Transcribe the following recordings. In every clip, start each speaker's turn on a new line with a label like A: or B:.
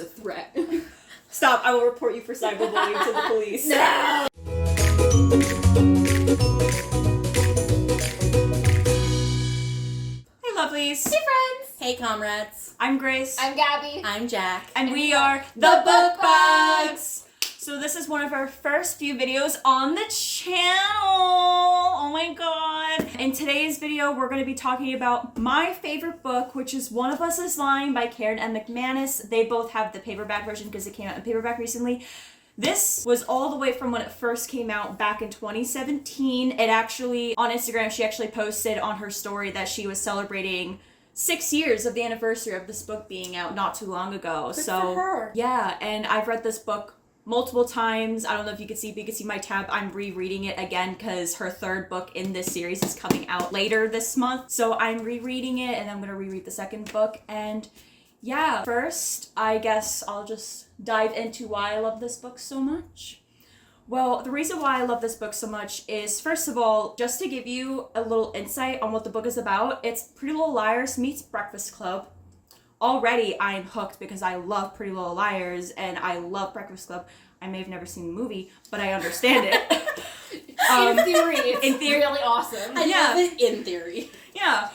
A: a threat.
B: Stop, I will report you for cyberbullying to the police.
A: No!
B: Hey lovelies.
A: Hey friends!
C: Hey comrades.
B: I'm Grace.
A: I'm Gabby.
C: I'm Jack.
B: And we are the Book Bugs! So this is one of our first few videos on the channel. Oh my god. In today's video, we're going to be talking about my favorite book, which is One of Us is Lying by Karen M. McManus. They both have the paperback version because it came out in paperback recently. This was all the way from when it first came out back in 2017. It actually, on Instagram, she actually posted on her story that she was celebrating 6 years of the anniversary of this book being out not too long ago.
C: Good for her.
B: Yeah, and I've read this book multiple times. I don't know if you can see, but you can see my tab. I'm rereading it again because her third book in this series is coming out later this month. So I'm rereading it and I'm going to reread the second book. And yeah, first, I guess I'll just dive into why I love this book so much. Well, the reason why I love this book so much is, first of all, just to give you a little insight on what the book is about, it's Pretty Little Liars meets Breakfast Club. Already, I'm hooked because I love Pretty Little Liars and I love Breakfast Club. I may have never seen the movie, but I understand it.
A: In theory, it's really awesome.
C: I love it in theory.
B: Yeah.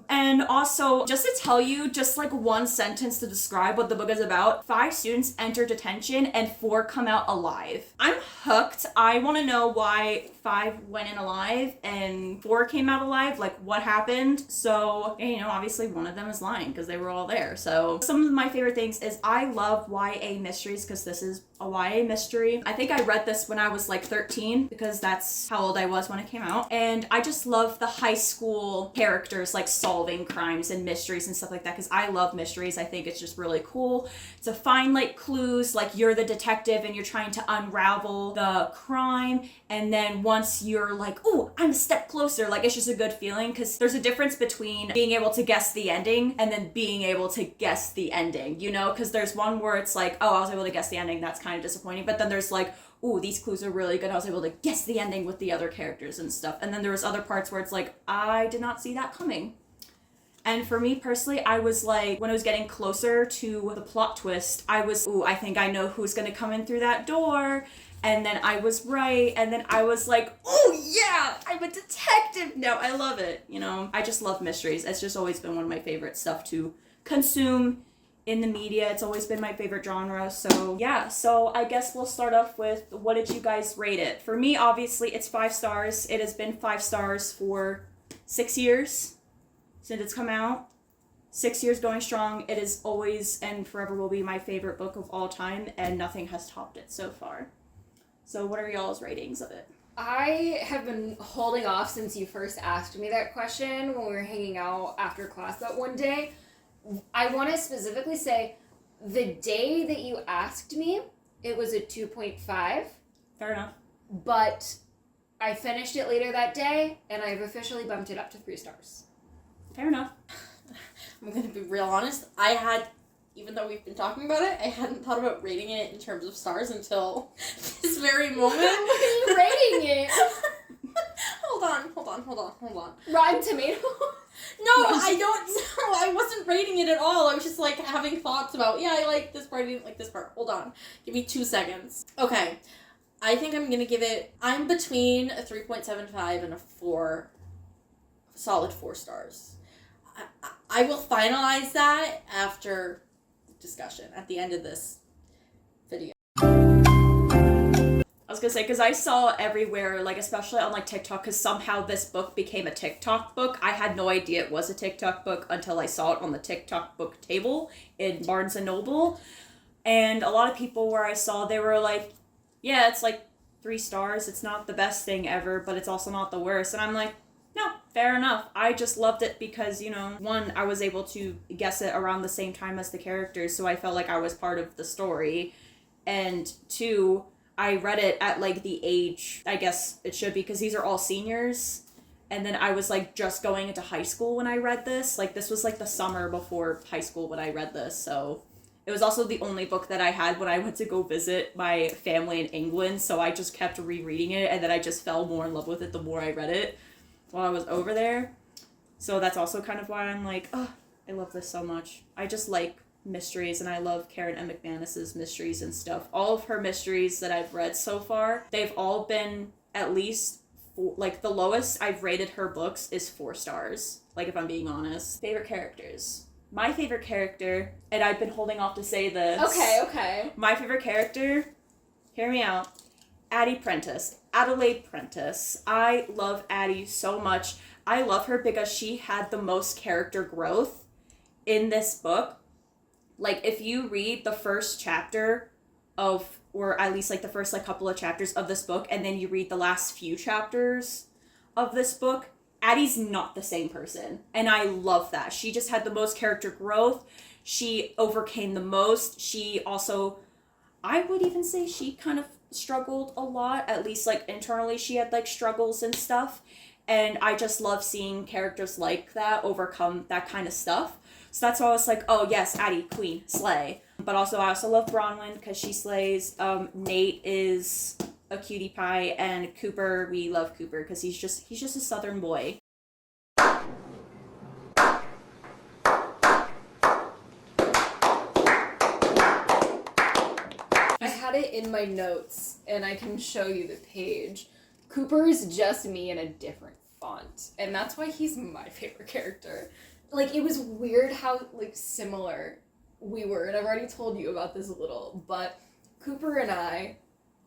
B: And also, just to tell you, just like one sentence to describe what the book is about, 5 students enter detention and 4 come out alive. I'm hooked. I want to know why 5 went in alive and 4 came out alive, like what happened. So, you know, obviously one of them is lying because they were all there. So some of my favorite things is I love YA mysteries because this is a YA mystery. I think I read this when I was like 13 because that's how old I was when it came out. And I just love the high school characters like solving crimes and mysteries and stuff like that because I love mysteries. I think it's just really cool to find like clues, like you're the detective and you're trying to unravel the crime, and then once you're like, ooh, I'm a step closer, like it's just a good feeling because there's a difference between being able to guess the ending and then being able to guess the ending, you know, because there's one where it's like, oh, I was able to guess the ending, that's kind of disappointing, but then there's like, ooh, these clues are really good, I was able to guess the ending with the other characters and stuff, and then there was other parts where it's like, I did not see that coming. And for me personally, I was like, when I was getting closer to the plot twist, I was, ooh, I think I know who's gonna come in through that door. And then I was right. And then I was like, oh yeah, I'm a detective now. I love it. You know, I just love mysteries. It's just always been one of my favorite stuff to consume in the media. It's always been my favorite genre. So yeah, so I guess we'll start off with, what did you guys rate it? For me, obviously, it's 5 stars. It has been 5 stars for 6 years. Since it's come out, 6 years going strong. It is always and forever will be my favorite book of all time, and nothing has topped it so far. So what are y'all's ratings of it?
A: I have been holding off since you first asked me that question when we were hanging out after class that one day. I want to specifically say the day that you asked me, it was a 2.5.
B: Fair enough.
A: But I finished it later that day, and I've officially bumped it up to 3 stars.
B: Fair enough.
C: I'm going to be real honest. Even though we've been talking about it, I hadn't thought about rating it in terms of stars until this very moment.
A: What are you rating it?
C: Hold on.
A: Rotten Tomato?
C: No, I wasn't rating it at all. I was just like having thoughts about, yeah, I like this part, I didn't like this part. Hold on. Give me 2 seconds. Okay. I think I'm going to give it, I'm between a 3.75 and a 4, solid 4 stars. I will finalize that after discussion at the end of this video.
B: I was gonna say, because I saw everywhere, like especially on like TikTok, because somehow this book became a TikTok book. I had no idea it was a TikTok book until I saw it on the TikTok book table in Barnes & Noble. And a lot of people where I saw, they were like, yeah, it's like 3 stars. It's not the best thing ever, but it's also not the worst. And I'm like, no, fair enough. I just loved it because, you know, 1, I was able to guess it around the same time as the characters, so I felt like I was part of the story. And 2, I read it at like the age, I guess it should be, because these are all seniors. And then I was like just going into high school when I read this. Like this was like the summer before high school when I read this, so it was also the only book that I had when I went to go visit my family in England, so I just kept rereading it, and then I just fell more in love with it the more I read it while I was over there. So that's also kind of why I'm like, oh, I love this so much. I just like mysteries, and I love Karen M. McManus's mysteries and stuff. All of her mysteries that I've read so far, they've all been at least the lowest I've rated her books is 4 stars. Like, if I'm being honest. Favorite characters. My favorite character, and I've been holding off to say this.
A: Okay.
B: My favorite character, hear me out, Adelaide Prentice. I love Addie so much. I love her because she had the most character growth in this book. Like, if you read the first chapter of, or at least, like, the first, like, couple of chapters of this book, and then you read the last few chapters of this book, Addie's not the same person. And I love that. She just had the most character growth. She overcame the most. She also, I would even say she kind of struggled a lot. At least, like, internally she had, like, struggles and stuff. And I just love seeing characters like that overcome that kind of stuff. So that's why I was like, oh yes, Addie, queen, slay. But also, I also love Bronwyn because she slays. Nate is a cutie pie, and Cooper, we love Cooper because he's just a southern boy.
A: I had it in my notes, and I can show you the page. Cooper is just me in a different font, and that's why he's my favorite character. Like, it was weird how, like, similar we were, and I've already told you about this a little, but Cooper and I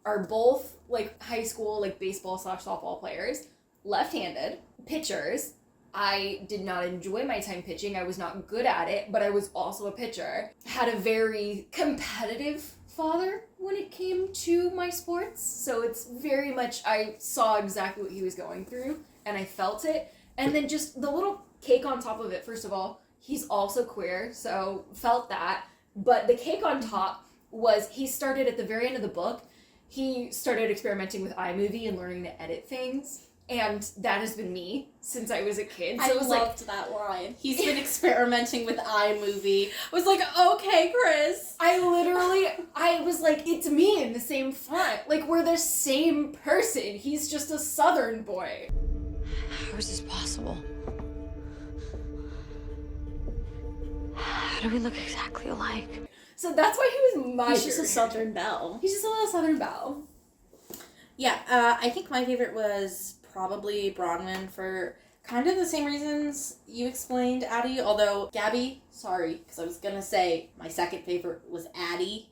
A: are both, like, high school, like, baseball/softball players, left-handed, pitchers. I did not enjoy my time pitching. I was not good at it, but I was also a pitcher. Had a very competitive father when it came to my sports, so it's very much, I saw exactly what he was going through, and I felt it. And then just the little cake on top of it, first of all, he's also queer, so felt that. But the cake on top was, he started at the very end of the book, he started experimenting with iMovie and learning to edit things. And that has been me since I was a kid. So
C: I
A: it was
C: loved that line. He's been experimenting with iMovie. I was like, okay, Chris.
A: I was like, it's me in the same font. Like, we're the same person. He's just a southern boy.
D: How is this possible? How do we look exactly alike?
A: So that's why he was my
B: He's just a
A: favorite.
B: southern belle.
A: He's just a little southern belle.
C: Yeah, I think my favorite was probably Bronwyn for kind of the same reasons you explained, Addie. Although, Gabby, sorry, because I was going to say my second favorite was Addie.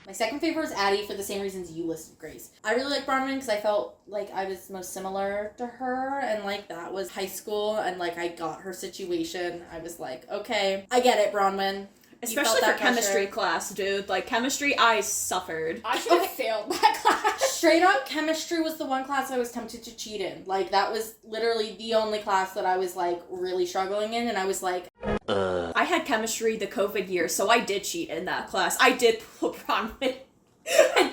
C: My second favorite was Addie for the same reasons you listed, Grace. I really like Bronwyn because I felt like I was most similar to her, and like that was high school, and like I got her situation. I was like, okay, I get it, Bronwyn.
B: Especially for chemistry class, dude. Like, chemistry, I suffered.
A: I should have failed that class.
C: Straight up, chemistry was the one class I was tempted to cheat in. Like, that was literally the only class that I was, like, really struggling in, and I was like...
B: I had chemistry the COVID year, so I did cheat in that class. I did pull a Bronwyn. I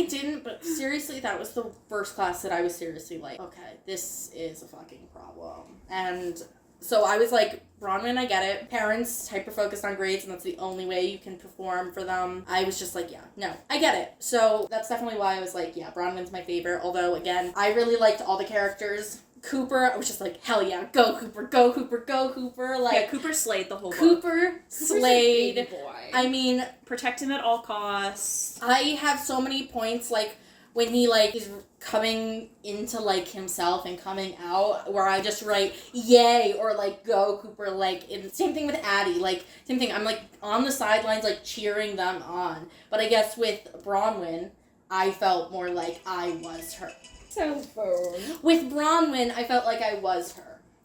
B: didn't, but seriously, that was the first class that I was seriously like, okay, this is a fucking problem. And... so I was like, Bronwyn, I get it. Parents hyper-focused on grades, and that's the only way you can perform for them. I was just like, yeah, no, I get it. So that's definitely why I was like, yeah, Bronwyn's my favorite. Although, again, I really liked all the characters. Cooper, I was just like, hell yeah, go Cooper, go Cooper, go Cooper. Like, yeah, Cooper slayed the whole book.
C: Cooper slayed.
A: Cooper's a big boy.
C: I mean...
B: protect him at all costs.
C: I have so many points, like, when he, like, is coming into, like, himself and coming out, where I just write, yay, or, like, go, Cooper, like, same thing with Addie, like, same thing, I'm, like, on the sidelines, like, cheering them on, but I guess with Bronwyn, I felt more like I was her.
A: Cell phone.
C: With Bronwyn, I felt like I was her.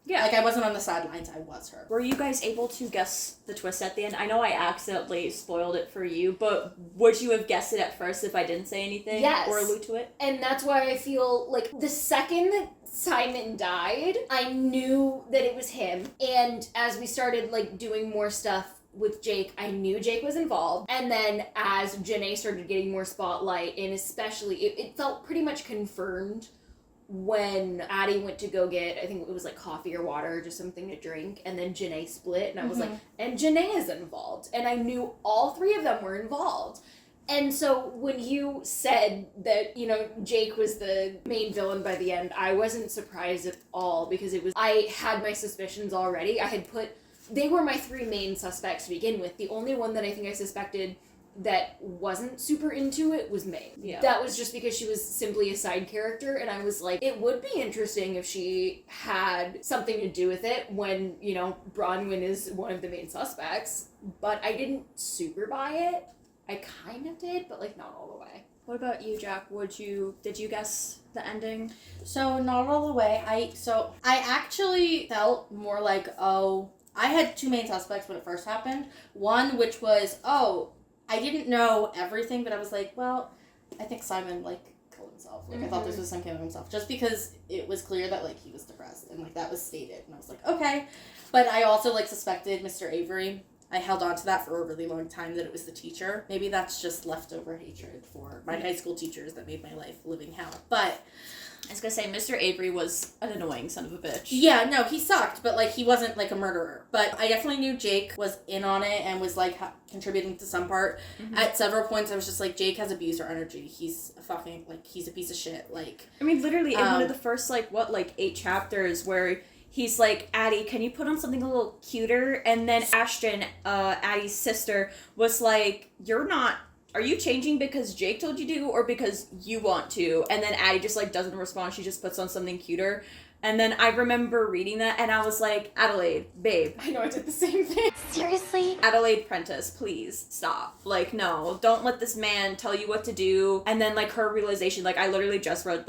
B: Yeah.
C: Like, I wasn't on the sidelines, I was her.
B: Were you guys able to guess the twist at the end? I know I accidentally spoiled it for you, but would you have guessed it at first if I didn't say anything?
A: Yes.
B: Or allude to it?
A: And that's why I feel like the second that Simon died, I knew that it was him. And as we started, like, doing more stuff with Jake, I knew Jake was involved. And then as Janae started getting more spotlight, and especially, it felt pretty much confirmed when Addie went to go get, I think it was like coffee or water or just something to drink, and then Janae split, and I was like, and Janae is involved. And I knew all three of them were involved. And so when you said that, you know, Jake was the main villain by the end, I wasn't surprised at all because I had my suspicions already. They were my 3 main suspects to begin with. The only one that I think I suspected that wasn't super into it was May.
B: Yeah.
A: That was just because she was simply a side character, and I was like, it would be interesting if she had something to do with it when, you know, Bronwyn is one of the main suspects, but I didn't super buy it. I kind of did, but, like, not all the way.
B: What about you, Jack? Did you guess the ending?
C: So, not all the way. I actually felt more like, I had 2 main suspects when it first happened. One, which was, I didn't know everything, but I was like, well, I think Simon, like, killed himself. Like, I thought this was some killing himself. Just because it was clear that, like, he was depressed. And, like, that was stated. And I was like, okay. But I also, like, suspected Mr. Avery. I held on to that for a really long time, that it was the teacher. Maybe that's just leftover hatred for my high school teachers that made my life living hell. But
B: I was gonna say, Mr. Avery was an annoying son of a bitch.
C: yeah, no, he sucked, but, like, he wasn't, like, a murderer. But I definitely knew Jake was in on it and was, like, contributing to some part.
B: Mm-hmm.
C: At several points, I was just like, Jake has abuser energy. He's a fucking, like, he's a piece of shit. Like,
B: I mean, literally, in one of the first, 8 chapters where he's like, Addie, can you put on something a little cuter? And then Ashton, Addie's sister, was like, are you changing because Jake told you to or because you want to? And then Addie just, doesn't respond. She just puts on something cuter. And then I remember reading that and I was like, Adelaide, babe.
A: I know, I did the same thing.
D: Seriously?
B: Adelaide Prentice, please stop. No, don't let this man tell you what to do. And then, her realization, I literally just read,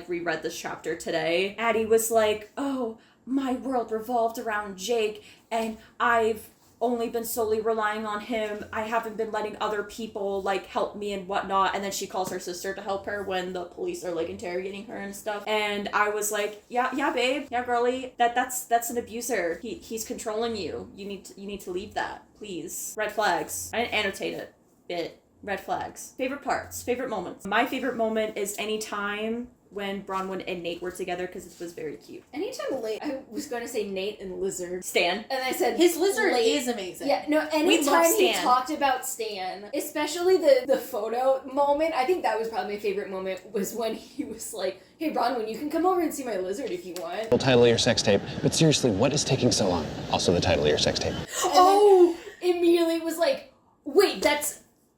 B: reread this chapter today. Addie was like, oh, my world revolved around Jake, and I've only been solely relying on him. I haven't been letting other people, help me and whatnot. And then she calls her sister to help her when the police are, interrogating her and stuff. And I was like, yeah, babe. Yeah, girly. That's an abuser. He's controlling you. You need to leave that, please. Red flags. I didn't annotate it. Bit. Red flags. Favorite parts. Favorite moments. My favorite moment is any time when Bronwyn and Nate were together because it was very cute.
A: Anytime I was going to say Nate and Lizard.
B: Stan.
A: And I said
C: his lizard
A: late.
C: is amazing.
A: Yeah, no,
B: love
A: anytime he
B: Stan.
A: talked about Stan, especially the photo moment, I think that was probably my favorite moment, was when he was like, hey, Bronwyn, you can come over and see my lizard if you want.
E: The title of your sex tape. But seriously, what is taking so long? Also the title of your sex tape.
A: And immediately was like, wait,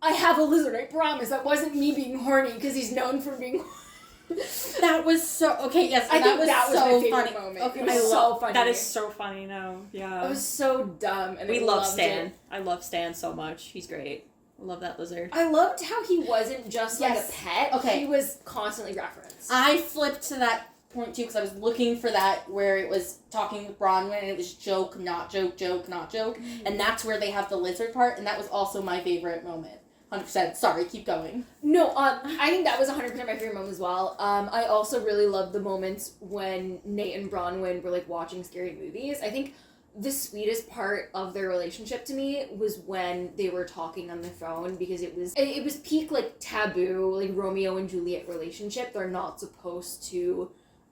A: I have a lizard, I promise. That wasn't me being horny, because he's known for being
C: That was so okay. Yes,
A: I think that was
C: so
A: my favorite
C: funny.
A: moment.
C: Okay,
A: It was so funny.
B: That is so funny. No, yeah.
A: It was so dumb, and
B: We
A: I
B: love
A: loved
B: Stan.
A: it.
B: I love Stan so much. He's great. I love that lizard.
A: I loved how he wasn't just like
C: Yes.
A: a pet.
C: Okay.
A: He was constantly referenced.
C: I flipped to that point too because I was looking for that where it was talking with Bronwyn and it was joke, not joke, joke, not joke, and that's where they have the lizard part, and that was also my favorite moment. 100%. Sorry, keep going.
A: No, I think that was 100% my favorite moment as well. I also really loved the moments when Nate and Bronwyn were watching scary movies. I think the sweetest part of their relationship to me was when they were talking on the phone, because it was peak taboo, Romeo and Juliet relationship. They're not supposed to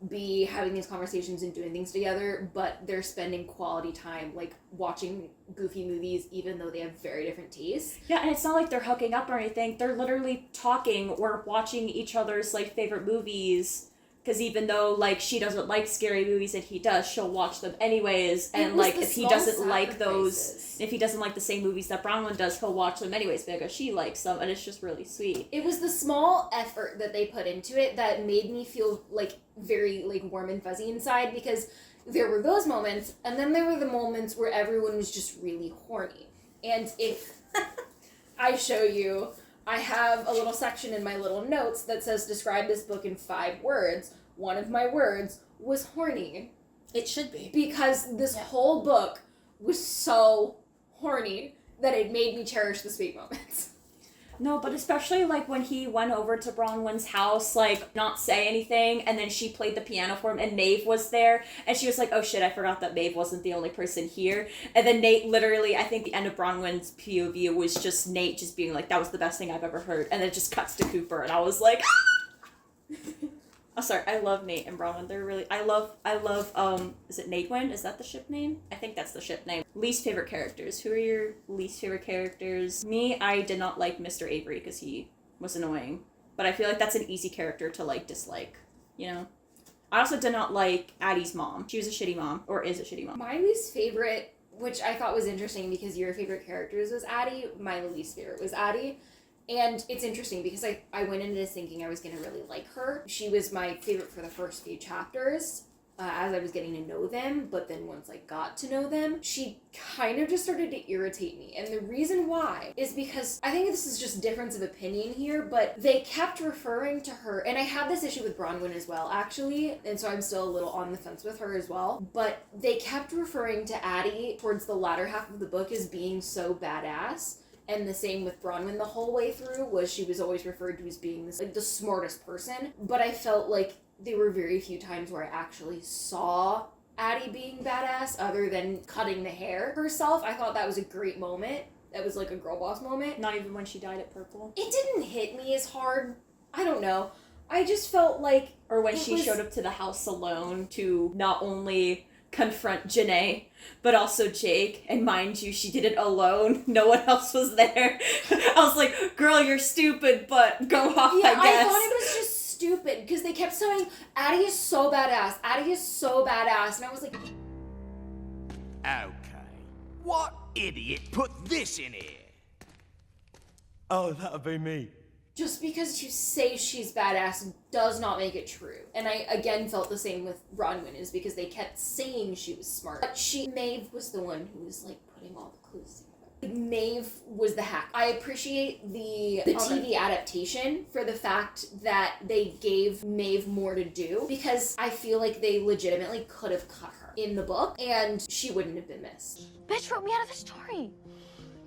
A: be having these conversations and doing things together, but they're spending quality time watching goofy movies, even though they have very different tastes.
B: Yeah, and it's not like they're hooking up or anything. They're literally talking or watching each other's favorite movies. Because even though she doesn't like scary movies and he does, she'll watch them anyways. And if he doesn't like those, if he doesn't like the same movies that Bronwyn does, he'll watch them anyways because she likes them, and it's just really sweet.
A: It was the small effort that they put into it that made me feel very warm and fuzzy inside, because there were those moments, and then there were the moments where everyone was just really horny. And if I show you, I have a little section in my little notes that says, describe this book in 5 words. One of my words was horny.
C: It should be.
A: Because this whole book was so horny that it made me cherish the sweet moments.
B: No, but especially when he went over to Bronwyn's house, not say anything, and then she played the piano for him, and Maeve was there, and she was like, oh shit, I forgot that Maeve wasn't the only person here. And then Nate literally, I think the end of Bronwyn's POV was just Nate just being like, that was the best thing I've ever heard, and then it just cuts to Cooper, and I was like, Oh, sorry, I love Nate and Bronwyn. They're really, I love, is it Natewind? Is that the ship name? I think that's the ship name. Least favorite characters. Who are your least favorite characters? Me, I did not like Mr. Avery because he was annoying. But I feel like that's an easy character to, like, dislike, you know? I also did not like Addie's mom. She was a shitty mom, or is a shitty mom.
A: My least favorite, which I thought was interesting because your favorite characters was Addie, my least favorite was Addie. And it's interesting because I went into this thinking I was going to really like her. She was my favorite for the first few chapters as I was getting to know them, but then once I got to know them, she kind of just started to irritate me. And the reason why is because I think this is just difference of opinion here, but they kept referring to her, and I had this issue with Bronwyn as well, actually, and so I'm still a little on the fence with her as well, but they kept referring to Addie towards the latter half of the book as being so badass. And the same with Bronwyn the whole way through, was she was always referred to as being this, like, the smartest person. But I felt like there were very few times where I actually saw Addie being badass, other than cutting the hair herself. I thought that was a great moment. That was like a girl boss moment.
B: Not even when she dyed at purple.
A: It didn't hit me as hard. I don't know. I just felt like...
B: Or when she showed up to the house alone to not only confront Janae, but also Jake, and mind you, she did it alone. No one else was there. I was like, girl, you're stupid, but go off,
A: Yeah,
B: I guess.
A: I thought it was just stupid, because they kept saying, Addie is so badass, Addie is so badass, and I was like...
F: Okay. What idiot put this in here? Oh, that'd be me.
A: Just because you say she's badass does not make it true. And I, again, felt the same with Bronwyn, is because they kept saying she was smart. But Maeve was the one who was, like, putting all the clues together. Maeve was the hack. I appreciate the TV adaptation for the fact that they gave Maeve more to do, because I feel like they legitimately could have cut her in the book, and she wouldn't have been missed.
D: Bitch wrote me out of the story.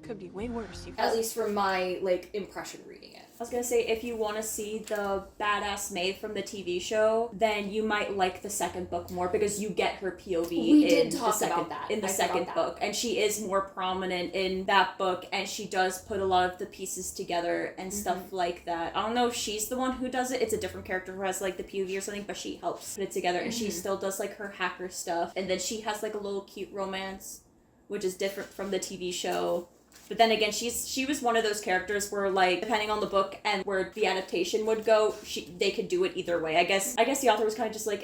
G: Could be way worse.
A: At least from my, like, impression reading it.
B: I was gonna say, if you want to see the badass Maeve from the TV show, then you might like the second book more, because you get her POV
A: We did
B: in
A: talk
B: the second,
A: about that.
B: in the
A: I
B: second
A: forgot
B: book, and she is more prominent in that book, and she does put a lot of the pieces together and stuff like that. I don't know if she's the one who does it. It's a different character who has like the POV or something, but she helps put it together, and she still does like her hacker stuff, and then she has like a little cute romance, which is different from the TV show. But then again, she was one of those characters where, like, depending on the book and where the adaptation would go, they could do it either way. I guess the author was kind of just like,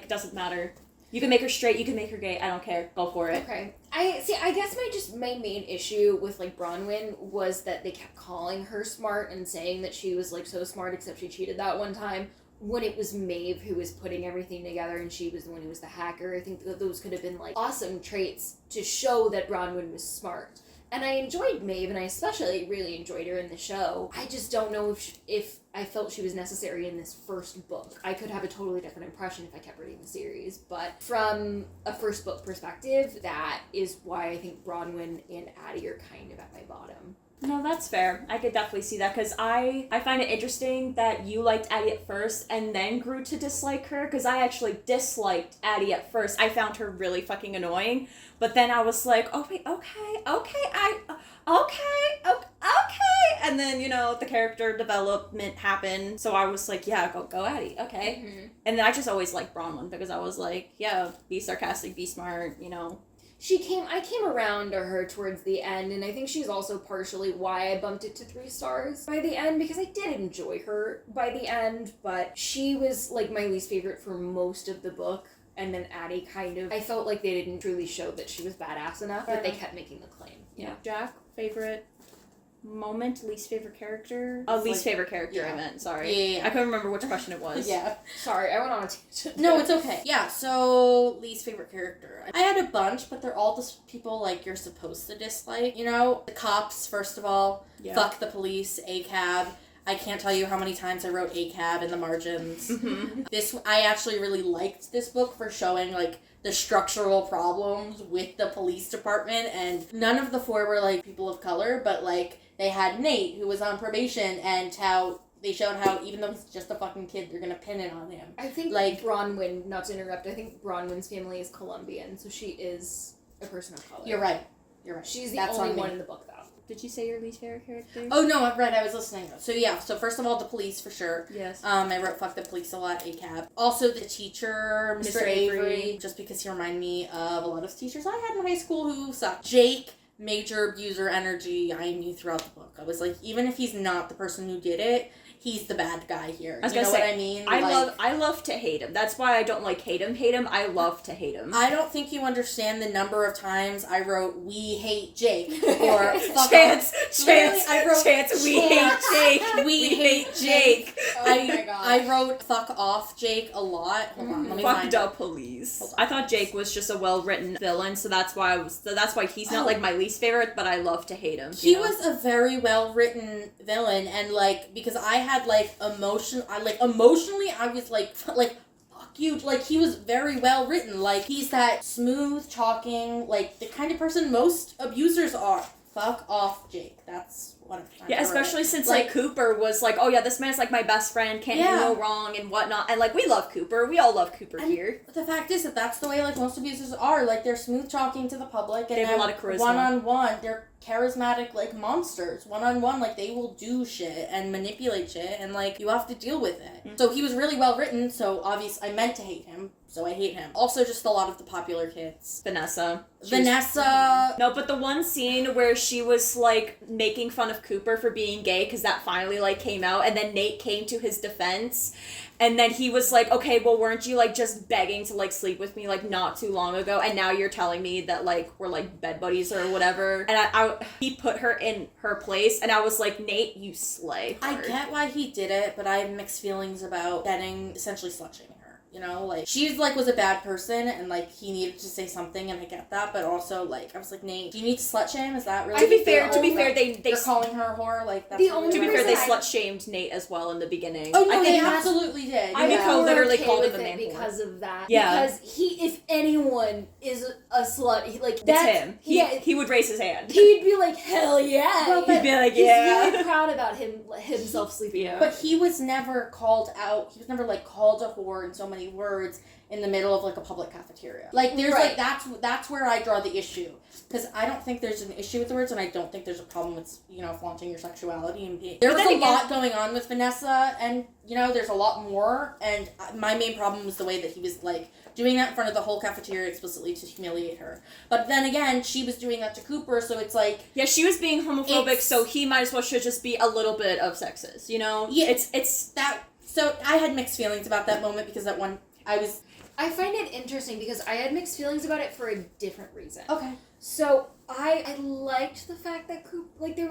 B: doesn't matter. You can make her straight, you can make her gay, I don't care, go for it.
A: Okay. I guess my main issue with, like, Bronwyn was that they kept calling her smart and saying that she was, like, so smart, except she cheated that one time, when it was Maeve who was putting everything together and she was the one who was the hacker. I think that those could have been, like, awesome traits to show that Bronwyn was smart. And I enjoyed Maeve, and I especially really enjoyed her in the show. I just don't know if I felt she was necessary in this first book. I could have a totally different impression if I kept reading the series, but from a first book perspective, that is why I think Bronwyn and Addie are kind of at my bottom.
B: No, that's fair. I could definitely see that, because I find it interesting that you liked Addie at first and then grew to dislike her, because I actually disliked Addie at first. I found her really fucking annoying, but then I was like, oh wait, okay, and then, you know, the character development happened, so I was like, yeah, go Addie, okay. Mm-hmm. And then I just always liked Bronwyn, because I was like, yeah, be sarcastic, be smart, you know.
A: I came around to her towards the end, and I think she's also partially why I bumped it to 3 stars by the end, because I did enjoy her by the end, but she was, like, my least favorite for most of the book, and then Addie I felt like they didn't truly show that she was badass enough, but they kept making the claim.
B: Yeah. Jack, favorite moment, least favorite character? Least favorite character,
C: yeah.
B: I meant, sorry.
C: Yeah.
B: I couldn't remember which question it was.
C: Yeah.
A: Sorry, I went on a tangent.
C: No, it's okay. Yeah, so least favorite character. I had a bunch, but they're all just people, like, you're supposed to dislike, you know? The cops, first of all.
B: Yeah.
C: Fuck the police, ACAB. I can't tell you how many times I wrote ACAB in the margins. Mm-hmm. I actually really liked this book for showing, like, the structural problems with the police department, and none of the 4 were, like, people of color, but, like, they had Nate, who was on probation, and how they showed how, even though he's just a fucking kid, they're gonna pin it on him.
A: I think, like, Bronwyn, not to interrupt, I think Bronwyn's family is Colombian, so she is a person of color.
C: You're right. You're right.
A: She's the
C: That's
A: only
C: on me.
A: one in the book, though.
B: Did you say your least favorite character?
C: Oh no, I've read. I was listening. So yeah. So first of all, the police for sure.
B: Yes.
C: I wrote "fuck the police" a lot. ACAB. Also the teacher, Mr. Avery, just because he reminded me of a lot of teachers I had in high school who sucked. Jake, major abuser energy. I knew throughout the book. I was like, even if he's not the person who did it, he's the bad guy here.
B: I was
C: You know
B: gonna say,
C: what I mean?
B: I love to hate him. That's why I don't like hate him. I love to hate him.
C: I don't think you understand the number of times I wrote "we hate Jake" or "fuck
B: Chance,
C: off." Literally, I wrote
B: Chance, we hate Jake.
C: We hate Jake.
A: Oh my god.
C: I wrote "fuck off Jake" a lot. Hold on, let me find
B: Fucked
C: it.
B: up police.
C: Hold on.
B: I thought Jake was just a well-written villain, so that's why he's not like my least favorite, but I love to hate him.
C: He
B: you know?
C: was a very well written villain, and like because I had like emotionally I was like fuck you. Like he was very well written. Like he's that smooth talking, like the kind of person most abusers are. Fuck off, Jake. That's what I'm trying
B: Yeah,
C: to
B: especially
C: write.
B: since like Cooper was like, oh yeah, this man's like my best friend, can't do no wrong and whatnot, and like we love Cooper, we all love Cooper
C: And
B: here.
C: the fact is that that's the way like most abusers are. Like they're smooth talking to the public, and
B: They have a lot of charisma.
C: one-on-one, they're charismatic like monsters. One-on-one, like they will do shit and manipulate shit, and like you have to deal with it.
B: Mm-hmm.
C: So he was really well written. So obviously I meant to hate him. So I hate him. Also, just a lot of the popular kids.
B: Vanessa.
C: Vanessa.
B: No, but the one scene where she was like making fun of Cooper for being gay because that finally like came out, and then Nate came to his defense, and then he was like, okay, well, weren't you like just begging to like sleep with me like not too long ago, and now you're telling me that like we're like bed buddies or whatever? And he put her in her place, and I was like, Nate, you slay
C: I
B: hard.
C: get why he did it, but I have mixed feelings about getting essentially slut-shaming her. You know, like she's like was a bad person, and like he needed to say something, and I get that, but also like I was like, Nate, do you need to slut shame? Is that really?
B: To be fair,
C: they
B: they
C: calling her a whore. Like that's
A: The
C: really
A: only
B: to be
C: what
B: fair,
C: it
B: they
C: is.
A: reason I-
B: slut shamed Nate as well in the beginning.
C: Oh no,
B: I
C: they
B: think that's-
C: absolutely did.
A: I
B: Yumiko
A: was
B: literally
A: okay
B: called
A: with
B: him a
A: it
B: man
A: because of that.
B: Yeah.
A: Because he, if anyone is a slut, he, like
B: It's
A: that's
B: him.
A: yeah,
B: He would raise his hand.
A: he'd be like, hell yeah.
C: Well,
B: He'd be like,
A: He's
B: yeah.
A: really proud about himself sleeping.
B: Yeah.
C: But he was never called out. He was never like called a whore in so many words in the middle of like a public cafeteria. Like there's
A: Right.
C: like that's where I draw the issue, because I don't think there's an issue with the words, and I don't think there's a problem with flaunting your sexuality and being. There was
B: then
C: a
B: again-
C: lot going on with Vanessa, and there's a lot more. And my main problem was the way that he was like doing that in front of the whole cafeteria explicitly to humiliate her. But then again, she was doing that to Cooper, so it's like
B: Yeah, she was being homophobic,
C: It's-
B: so he might as well should just be a little bit of sexist, you know?
C: Yeah.
B: It's
C: that. So I had mixed feelings about that moment, because that one
A: I find it interesting because I had mixed feelings about it for a different reason.
C: okay.
A: So I liked the fact that there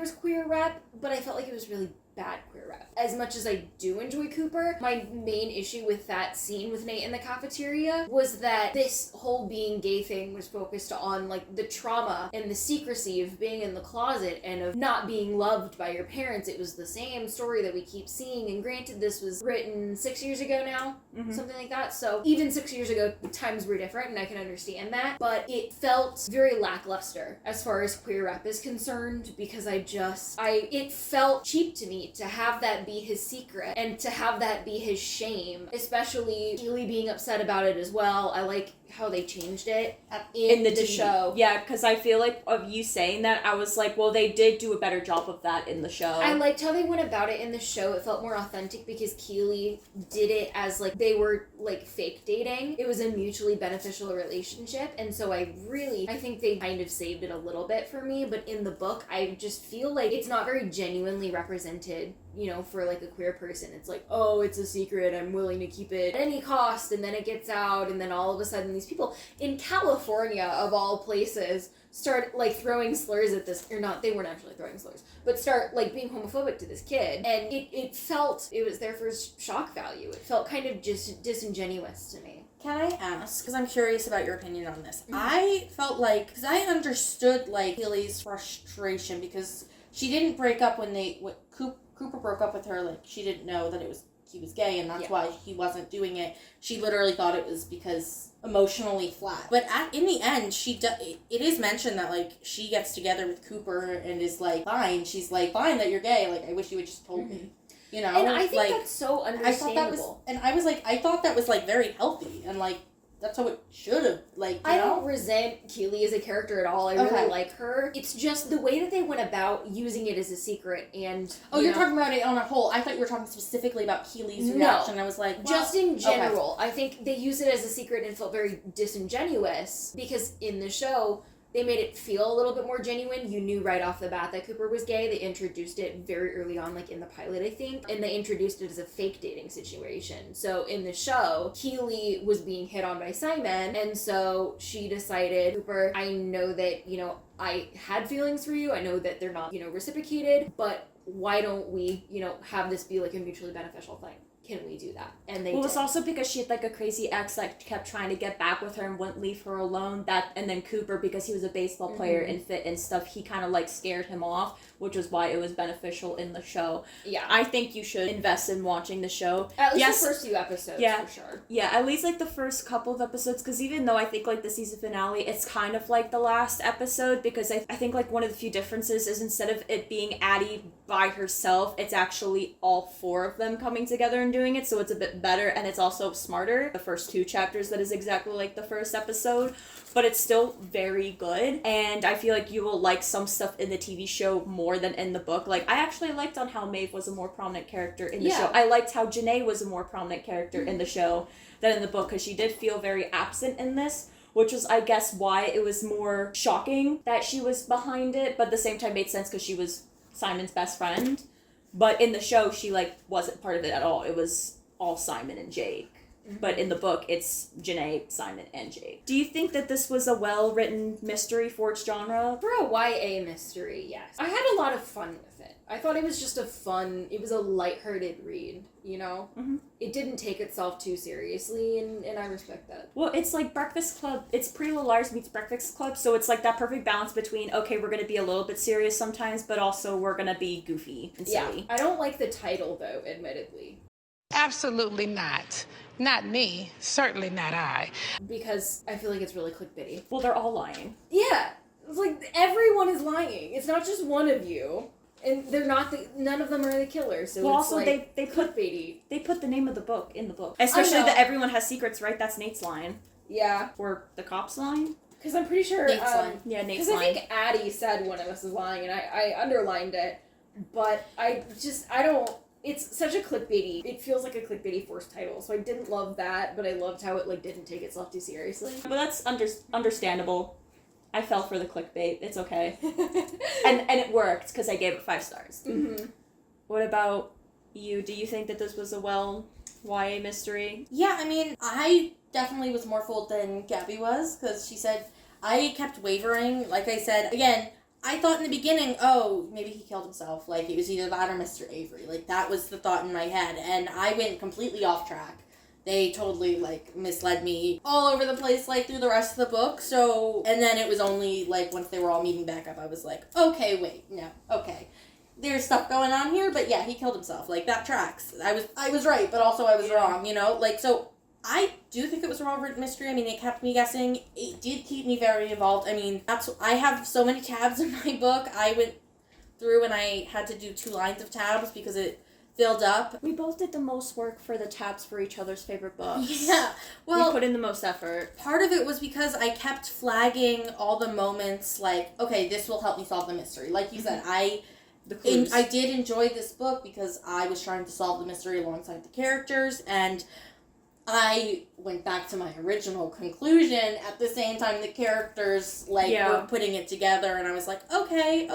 A: was queer rap, but I felt like it was really bad queer rap. As much as I do enjoy Cooper, my main issue with that scene with Nate in the cafeteria was that this whole being gay thing was focused on like the trauma and the secrecy of being in the closet and of not being loved by your parents. It was the same story that we keep seeing, and granted this was written 6 years ago now, something like that. So even 6 years ago, times were different, and I can understand that. But it felt very lackluster as far as queer rap is concerned, because it felt cheap to me to have that be his secret and to have that be his shame, especially Keely being upset about it as well. I like how they changed it in the
B: TV.
A: show.
B: Yeah, because I feel like of you saying that, I was like, well, they did do a better job of that in the show.
A: I liked how they went about it in the show. It felt more authentic because Keely did it as like they were like fake dating. It was a mutually beneficial relationship, and so I think they kind of saved it a little bit for me. But in the book, I just feel like it's not very genuinely represented, for like a queer person. It's like, oh, it's a secret, I'm willing to keep it at any cost, and then it gets out, and then all of a sudden these people in California of all places start like throwing slurs at this, or not, they weren't actually throwing slurs, but start like being homophobic to this kid, and it felt, it was there for shock value. It felt kind of just disingenuous to me.
C: Can I ask, because I'm curious about your opinion on this. I felt like, because I understood like Keely's frustration, because she didn't break up when Cooper broke up with her, like she didn't know that he was gay, and that's why he wasn't doing it. She literally thought it was because emotionally flat. But in the end, it is mentioned that like she gets together with Cooper and is like, fine. She's like, fine that you're gay. Like I wish you would just told me.
A: And I think that's so understandable.
C: I thought that was like very healthy, and like that's how it should have, like,
A: I don't resent Keely as a character at all. I
C: Okay.
A: really like her. It's just the way that they went about using it as a secret and...
C: Oh, you're
A: know,
C: talking about it on a whole. I thought you were talking specifically about Keely's
A: No.
C: reaction. I was like, well,
A: just in general, I think they use it as a secret and felt very disingenuous because in the show, they made it feel a little bit more genuine. You knew right off the bat that Cooper was gay. They introduced it very early on, like in the pilot, I think. And they introduced it as a fake dating situation. So in the show, Keely was being hit on by Simon. And so she decided, Cooper, I know that, I had feelings for you. I know that they're not, reciprocated. But why don't we, have this be like a mutually beneficial thing? Can we do that? And they
B: Well,
A: did.
B: it's also because she had like a crazy ex that kept trying to get back with her and wouldn't leave her alone. And then Cooper, because he was a baseball player and fit and stuff, he kind of like scared him off, which was why it was beneficial in the show.
A: Yeah.
B: I think you should invest in watching the show.
A: At least
B: Yes,
A: the first few episodes,
B: Yeah.
A: for sure.
B: Yeah, at least like the first couple of episodes, because even though I think like the season finale, it's kind of like the last episode, because I think like one of the few differences is instead of it being Addie by herself, it's actually all four of them coming together and doing it, so it's a bit better, and it's also smarter. The first two chapters, that is exactly like the first episode, but it's still very good, and I feel like you will like some stuff in the TV show more than in the book. Like, I actually liked on how Maeve was a more prominent character in the show. I liked how Janae was a more prominent character in the show than in the book, because she did feel very absent in this, which was, I guess, why it was more shocking that she was behind it, but at the same time made sense because she was Simon's best friend. But in the show, she, like, wasn't part of it at all. It was all Simon and Jake. But in the book, it's Janae, Simon, and Jake. Do you think that this was a well-written mystery for its genre?
A: For a YA mystery, yes. I had a lot of fun with it. I thought it was just it was a lighthearted read, It didn't take itself too seriously, and I respect that.
B: Well, it's like Breakfast Club. It's Pretty Little Liars meets Breakfast Club, so it's like that perfect balance between, okay, we're going to be a little bit serious sometimes, but also we're going to be goofy and silly.
A: Yeah, I don't like the title, though, admittedly.
H: Absolutely not. Not me. Certainly not I.
A: Because I feel like it's really clickbaity.
B: Well, they're all lying.
A: Yeah, it's like everyone is lying. It's not just one of you. And they're not none of them are the killer, so
B: Well,
A: it's
B: also,
A: like
B: they put
A: clickbaity.
B: They put the name of the book in the book. Especially
A: know.
B: that everyone has secrets, right? That's Nate's line.
A: Yeah.
B: Or the cop's line?
A: Because I'm pretty sure...
C: Nate's line.
B: Yeah, Nate's
A: Because I
B: line.
A: think Addie said one of us is lying, and I underlined it. But I don't... It's such a clickbaity... It feels like a clickbaity forced title, so I didn't love that, but I loved how it, like, didn't take itself too seriously.
B: But that's understandable. I fell for the clickbait. It's okay. and it worked, because I gave it 5 stars.
A: Mm-hmm.
B: What about you? Do you think that this was a YA mystery?
C: Yeah, I mean, I definitely was more fooled than Gabby was, because she said, I kept wavering. Like I said, again, I thought in the beginning, oh, maybe he killed himself. Like, it was either that or Mr. Avery. Like, that was the thought in my head, and I went completely off track. They totally, like, misled me all over the place, like, through the rest of the book, so... And then it was only, like, once they were all meeting back up, I was like, okay, wait, no, okay. There's stuff going on here, but yeah, he killed himself. Like, that tracks. I was right, but also I was wrong, Like, so... I do think it was a well-written mystery. I mean, it kept me guessing. It did keep me very involved. I mean, I have so many tabs in my book. I went through and I had to do 2 lines of tabs because it filled up.
B: We both did the most work for the tabs for each other's favorite books.
C: Yeah. Well,
B: we put in the most effort.
C: part of it was because I kept flagging all the moments like, okay, this will help me solve the mystery. Like you said, I did enjoy this book because I was trying to solve the mystery alongside the characters, and I went back to my original conclusion at the same time the characters, were putting it together, and I was like, okay,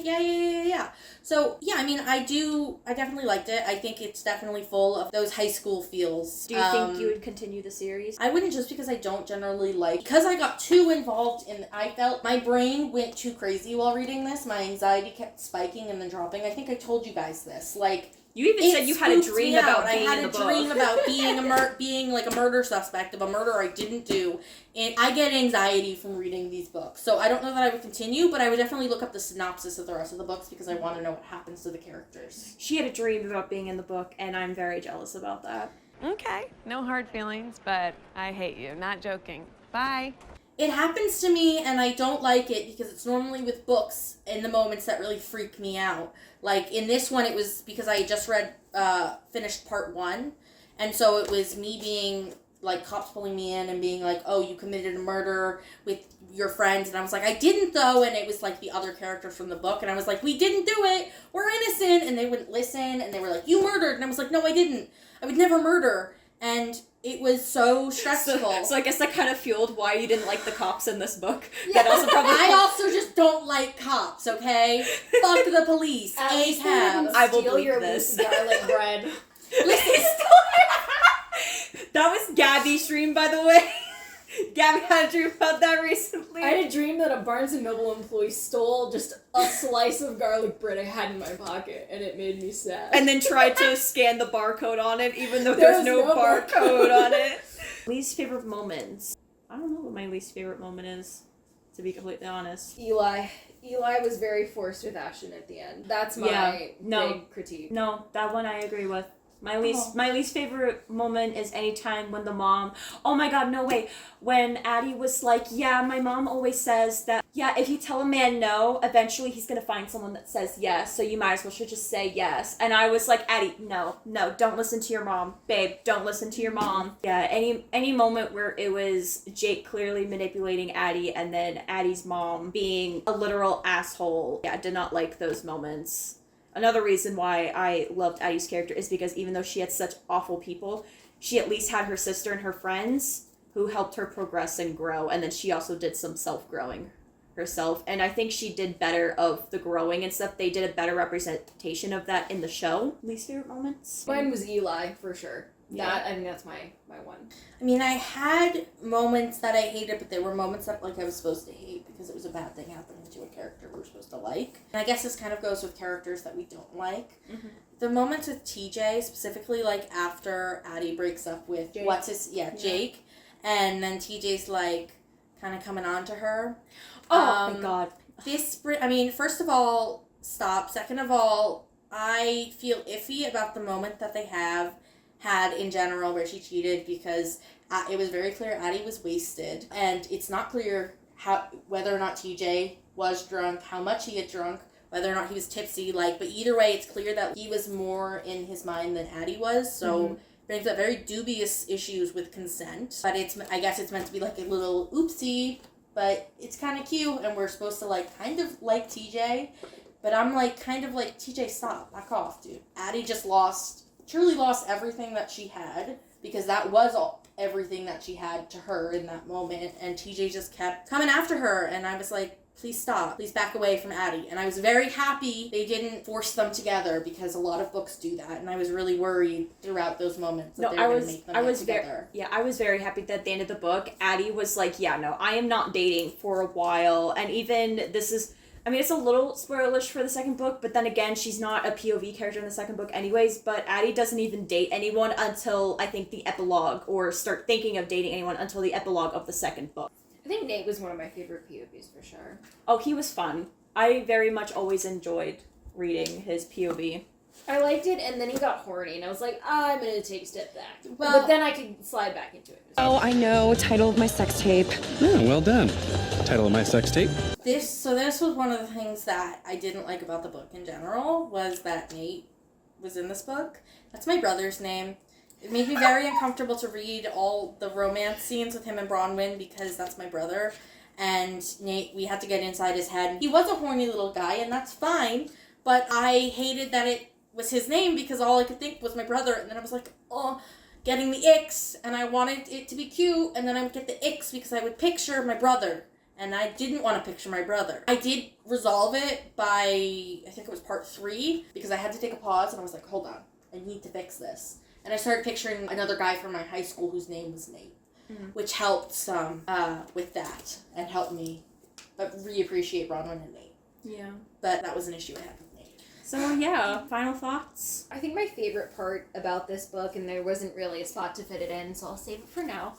C: yeah. So, yeah, I mean, I definitely liked it. I think it's definitely full of those high school feels.
B: Do you think you would continue the series?
C: I wouldn't, just because I don't generally because I got too involved I felt my brain went too crazy while reading this. My anxiety kept spiking and then dropping. I think I told you guys this,
B: You even said you had a dream about being in the book.
C: I had a dream about being like a murder suspect of a murder I didn't do, and I get anxiety from reading these books. So I don't know that I would continue, but I would definitely look up the synopsis of the rest of the books because I want to know what happens to the characters.
B: She had a dream about being in the book, and I'm very jealous about that.
G: Okay, no hard feelings, but I hate you. Not joking. Bye.
C: It happens to me, and I don't like it because it's normally with books in the moments that really freak me out. Like, in this one, it was because I had just finished part 1, and so it was me being like cops pulling me in and being like, oh, you committed a murder with your friends, and I was like, I didn't though, and it was like the other characters from the book, and I was like, we didn't do it, we're innocent, and they wouldn't listen, and they were like, you murdered, and I was like, no, I didn't, I would never murder, and it was so stressful.
B: So I guess that kind of fueled why you didn't like the cops in this book. That also probably.
C: I also just don't like cops. Okay, fuck the police.
A: At least they
C: ACAB.
A: didn't
B: I will
A: steal
B: believe
A: your
B: this.
A: garlic bread.
C: Listen,
B: That was Gabby's dream, by the way. Gabby had a dream about that recently.
A: I had a dream that a Barnes & Noble employee stole just a slice of garlic bread I had in my pocket, and it made me sad.
B: And then tried to scan the barcode on it, even though there's no barcode on it. Least favorite moments. I don't know what my least favorite moment is, to be completely honest.
A: Eli was very forced with Ashton at the end. That's my big critique.
B: No, that one I agree with. My least favorite moment is anytime when the mom, oh my god, no way, when Addie was like, yeah, my mom always says that, yeah, if you tell a man no, eventually he's gonna find someone that says yes, so you might as well should just say yes. And I was like, Addie, no, don't listen to your mom. Babe, don't listen to your mom. Yeah, any moment where it was Jake clearly manipulating Addie and then Addie's mom being a literal asshole, yeah, I did not like those moments. Another reason why I loved Addie's character is because even though she had such awful people, she at least had her sister and her friends who helped her progress and grow, and then she also did some self-growing herself, and I think she did better of the growing and stuff. They did a better representation of that in the show. Least favorite moments?
A: Mine was Eli, for sure.
B: Yeah.
A: I think that's my one.
C: I mean, I had moments that I hated, but they were moments that like I was supposed to hate because it was a bad thing happening to a character we were supposed to like. And I guess this kind of goes with characters that we don't like. Mm-hmm. The moments with TJ, specifically like after Addie breaks up with
B: Jake.
C: Jake, and then TJ's like kind of coming on to her.
B: Oh my god.
C: First of all, stop. Second of all, I feel iffy about the moment that they had in general where she cheated because it was very clear Addie was wasted, and it's not clear whether or not TJ was drunk, how much he had drunk, whether or not he was tipsy, but either way it's clear that he was more in his mind than Addie was, so brings up very dubious issues with consent, but I guess it's meant to be like a little oopsie, but it's kind of cute, and we're supposed to kind of like TJ, but I'm kind of TJ, stop, back off, dude. Addie just truly lost everything that she had, because that was everything that she had to her in that moment, and TJ just kept coming after her, and I was like, please stop, please back away from Addie. And I was very happy they didn't force them together, because a lot of books do that, and I was really worried throughout those moments that they were going to make them get together.
B: I was very happy that at the end of the book, Addie was like, yeah, no, I am not dating for a while, and even it's a little spoilerish for the second book, but then again, she's not a POV character in the second book anyways, but Addie doesn't even date anyone until, I think, the epilogue, or start thinking of dating anyone until the epilogue of the second book.
A: I think Nate was one of my favorite POVs for sure.
B: Oh, he was fun. I very much always enjoyed reading his POV.
A: I liked it, and then he got horny, and I was like, I'm gonna take a step back.
C: Well,
A: but then I could slide back into it.
I: Oh, I know. Title of my sex tape.
E: Yeah, well done. Title of my sex tape.
C: This was one of the things that I didn't like about the book in general, was that Nate was in this book. That's my brother's name. It made me very uncomfortable to read all the romance scenes with him and Bronwyn, because that's my brother. And Nate, we had to get inside his head. He was a horny little guy, and that's fine, but I hated that it was his name, because all I could think was my brother, and then I was like, oh, getting the icks, and I wanted it to be cute, and then I would get the icks because I would picture my brother, and I didn't want to picture my brother. I did resolve it by, I think it was part 3, because I had to take a pause, and I was like, hold on, I need to fix this. And I started picturing another guy from my high school whose name was Nate, which helped some with that, and helped me reappreciate Bronwyn and Nate.
B: Yeah.
C: But that was an issue I had with Nate.
B: So yeah, final thoughts?
A: I think my favorite part about this book, and there wasn't really a spot to fit it in, so I'll save it for now,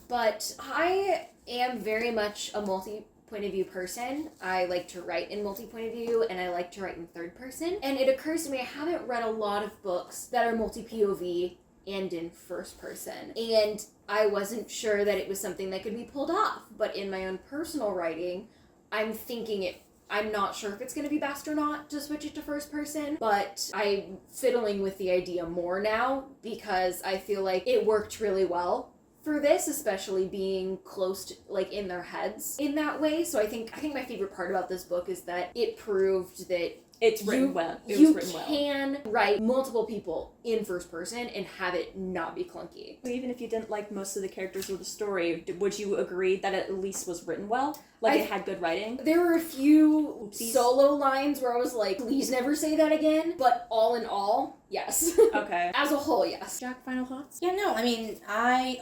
A: but I am very much a multi-point of view person. I like to write in multi-point of view, and I like to write in third person, and it occurs to me I haven't read a lot of books that are multi-POV and in first person, and I wasn't sure that it was something that could be pulled off, but in my own personal writing, I'm not sure if it's going to be best or not to switch it to first person, but I'm fiddling with the idea more now because I feel like it worked really well for this, especially being close to, like, in their heads in that way. So I think my favorite part about this book is that it proved that
B: It's written well. It was
A: you
B: written well.
A: can write multiple people in first person and have it not be clunky.
B: Even if you didn't like most of the characters or the story, would you agree that it at least was written well? Like, it had good writing?
A: There were a few
B: Oopsies.
A: solo lines where I was like, please never say that again. But all in all, yes.
B: Okay.
A: As a whole, yes.
B: Jack, final thoughts?
C: Yeah, no, I mean,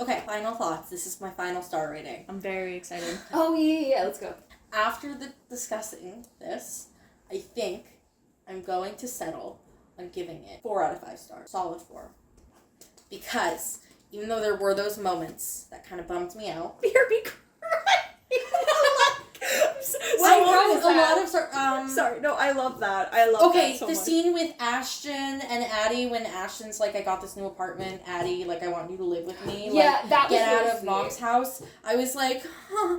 C: okay, final thoughts. This is my final star rating.
B: I'm very excited.
A: Oh, yeah, let's go.
C: After discussing this, I think I'm going to settle on giving it 4 out of 5 stars. Solid 4. Because even though there were those moments that kind of bummed me out.
B: BRB crying. Sorry, no, I love that. I love that so
C: the
B: much.
C: scene with Ashton and Addie when Ashton's like, I got this new apartment, Addie, like, I want you to live with me.
A: Yeah,
C: like,
A: that was
C: get
A: really
C: out of
A: sweet.
C: Mom's house. I was like,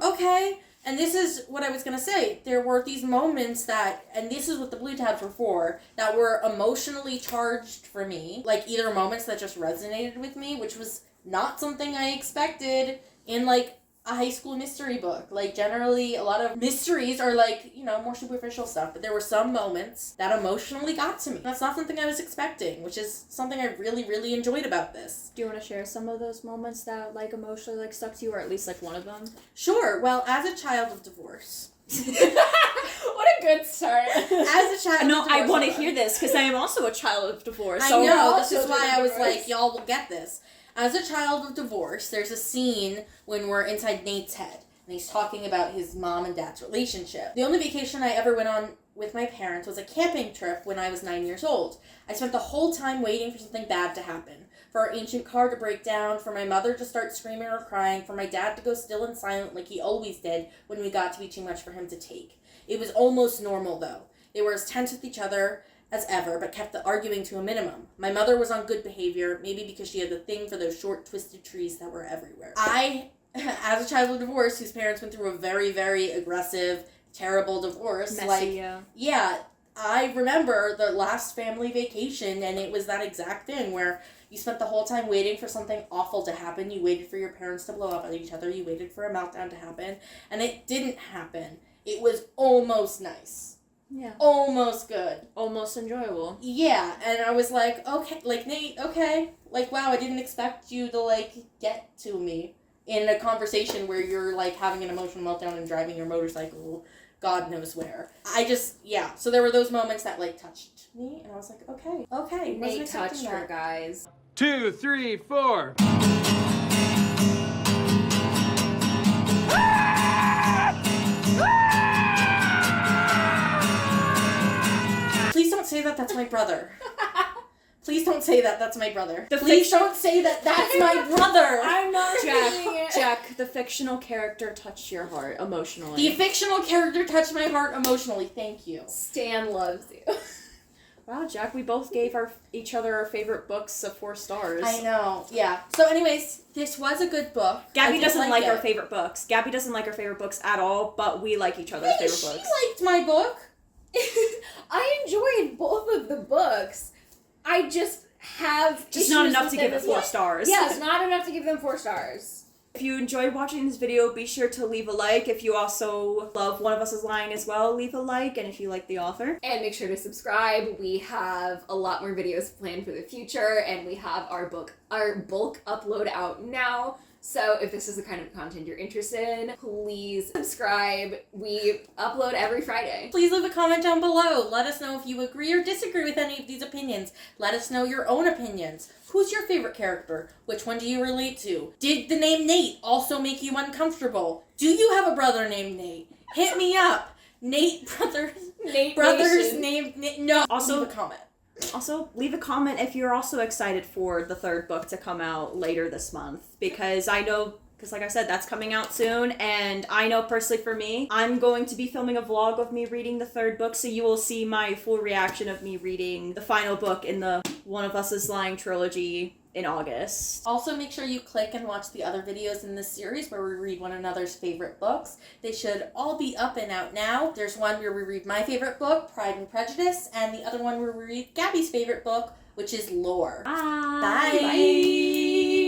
C: okay. And this is what I was going to say. There were these moments that, and this is what the blue tabs were for, that were emotionally charged for me. Like, either moments that just resonated with me, which was not something I expected in, like, a high school mystery book. Like, generally, a lot of mysteries are, like, you know, more superficial stuff. But there were some moments that emotionally got to me. That's not something I was expecting, which is something I really, really enjoyed about this.
B: Do you want to share some of those moments that, like, emotionally, like, stuck to you, or at least, like, one of them?
C: Sure. Well, as a child of divorce...
A: What a good start.
C: As a child
B: No,
C: of
B: I
C: divorce...
B: want to hear this, because I am also a child of divorce.
C: I
B: So
C: know, this is
A: children
C: why
A: of
C: I was
A: divorce.
C: like, y'all will get this. As a child of divorce, there's a scene when we're inside Nate's head, and he's talking about his mom and dad's relationship. The only vacation I ever went on with my parents was a camping trip when I was 9 years old. I spent the whole time waiting for something bad to happen. For our ancient car to break down, for my mother to start screaming or crying, for my dad to go still and silent like he always did when we got to be too much for him to take. It was almost normal, though. They were as tense with each other as ever, but kept the arguing to a minimum. My mother was on good behavior, maybe because she had the thing for those short, twisted trees that were everywhere. I, as a child of divorce, whose parents went through a very, very aggressive, terrible divorce,
B: messy,
C: yeah, I remember the last family vacation, and it was that exact thing where you spent the whole time waiting for something awful to happen. You waited for your parents to blow up at each other. You waited for a meltdown to happen, and it didn't happen. It was almost nice.
B: Yeah.
C: Almost good.
B: Almost enjoyable.
C: Yeah, and I was like, okay, like, Nate, okay. Like, wow, I didn't expect you to, like, get to me in a conversation where you're, like, having an emotional meltdown and driving your motorcycle God knows where. Yeah. So there were those moments that, like, touched me, and I was like, okay. Wasn't
A: Nate
C: expecting
A: touched her,
C: that.
A: guys.
F: 2, 3, 4.
C: Please don't say that that's my brother. Please don't say that that's my brother.
B: The
C: Please
B: fiction-
C: don't say that that's my brother.
A: I'm not saying it.
B: Jack, the fictional character touched your heart emotionally.
C: The fictional character touched my heart emotionally. Thank you.
A: Stan loves you.
B: Wow, Jack, we both gave each other our favorite books of 4 stars.
C: I know. Yeah. So anyways, this was a good book.
B: Gabby
C: I
B: doesn't
C: did
B: like
C: it.
B: our favorite books. Gabby doesn't like our favorite books at all, but we like each other's favorite
C: She
B: books.
C: liked my book.
A: I enjoyed both of the books. I just have
B: Just not
A: issues
B: enough
A: with
B: to give
A: them
B: it
A: as
B: 4
A: well.
B: stars.
A: Yes, not enough to give them 4 stars.
B: If you enjoyed watching this video, be sure to leave a like. If you also love One of Us is Lying as well, leave a like. And if you like the author,
A: And make sure to subscribe. We have a lot more videos planned for the future, and we have our bulk upload out now. So if this is the kind of content you're interested in, please subscribe. We upload every Friday.
C: Please leave a comment down below. Let us know if you agree or disagree with any of these opinions. Let us know your own opinions. Who's your favorite character? Which one do you relate to? Did the name Nate also make you uncomfortable? Do you have a brother named Nate? Hit me up. Nate brothers.
A: Nate
C: Brothers
A: Nation.
C: named Nate. No.
B: Also-
C: leave a comment.
B: also leave a comment if you're also excited for the 3rd book to come out later this month. Because I know, like I said, that's coming out soon. And I know personally for me, I'm going to be filming a vlog of me reading the 3rd book. So you will see my full reaction of me reading the final book in the One of Us is Lying trilogy in August.
C: Also, make sure you click and watch the other videos in this series where we read one another's favorite books. They should all be up and out now. There's one where we read my favorite book, Pride and Prejudice, and the other one where we read Gabby's favorite book, which is Lore.
B: Bye.
C: Bye.